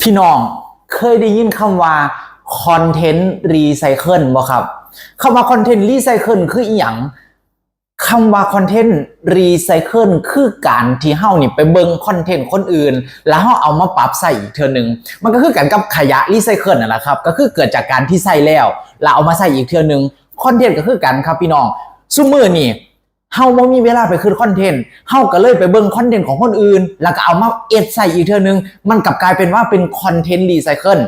พี่น้องเคยได้ยินคำว่าคอนเทนต์รีไซเคิลบ่ครับคำว่าคอนเทนต์รีไซเคิลคืออีหยังคำว่าคอนเทนต์รีไซเคิลคือการที่เฮานี่ไปเบิ่งคอนเทนต์คนอื่นแล้วเฮาเอามาปรับใส่อีกเทื่อนึงมันก็คือกันกับขยะรีไซเคิลนั่นแหละครับก็คือเกิดจากการที่ใส่แล้วเอามาใส่อีกเทื่อนึงคอนเทนต์ก็คือกันครับพี่น้องซุมื้อนี่เฮาบ่มีเวลาไปคืนคอนเทนต์เฮาก็เลยไปเบิ่งคอนเทนต์ของคนอื่นแล้วก็เอามาเอ็ดใส่อีกเทื่อนึงมันกลับกลายเป็นว่าเป็นคอนเทนต์รีไซเคิล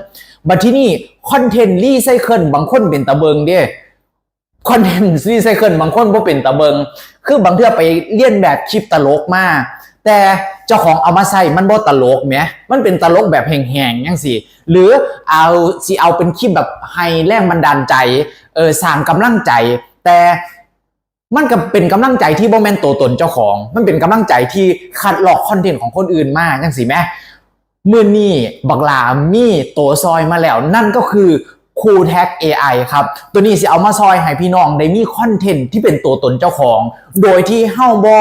บัดทีนี้คอนเทนต์รีไซเคิลบางคนเป็นตะเบิงเด้คอนเทนต์รีไซเคิลบางคนบ่เป็นตะเบิงคือบางเทื่อไปเลียนแบบคลิปตลกมาแต่เจ้าของเอามาใส่มันบ่ตลกแหมมันเป็นตลกแบบแห้งๆจังซี่หรือเอาเป็นคลิปแบบให้แรงบันดาลใจสร้างกำลังใจแต่มันก็เป็นกำลังใจที่บ่แม่นตัวตนเจ้าของมันเป็นกำลังใจที่คัดลอกคอนเทนต์ของคนอื่นมาจังซี่แหมมื้อนี้บักหลามีตัวซอยมาแล้วนั่นก็คือCooltag AI ครับตัวนี้สิเอามาซอยให้พี่น้องได้มีคอนเทนต์ที่เป็นตัวตนเจ้าของโดยที่เฮาบ่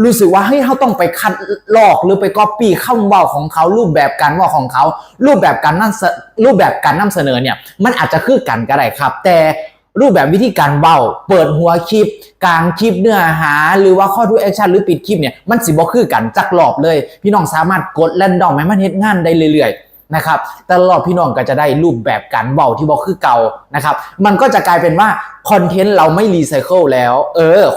รู้สึกว่าเฮ้ยเฮาต้องไปคัดลอกหรือไปก๊อปปี้คำเว้าของเขารูปแบบการเว้าของเขารูปแบบการนำเสนอเนี่ยมันอาจจะคือกันก็ได้ครับแต่รูปแบบวิธีการเว้าเปิดหัวคลิปกลางคลิปเนื้อหาหรือว่าข้อทูแอคชั่นหรือปิดคลิปเนี่ยมันสิบ่คือกันจักรอบเลยพี่น้องสามารถกดแรนดอมให้มันเฮ็ดงานได้เรื่อยๆนะครับแต่รอบพี่น้องก็จะได้รูปแบบการเว้าที่บ่คือเก่านะครับมันก็จะกลายเป็นว่าคอนเทนต์เราไม่รีไซเคิลแล้ว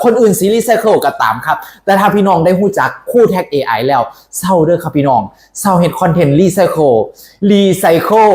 คนอื่นสิรีไซเคิลก็ตามครับแต่ถ้าพี่น้องได้รู้จักCooltag AI แล้วเศร้าเด้อครับพี่น้องเศร้าเฮ็ดคอนเทนต์รีไซเคิล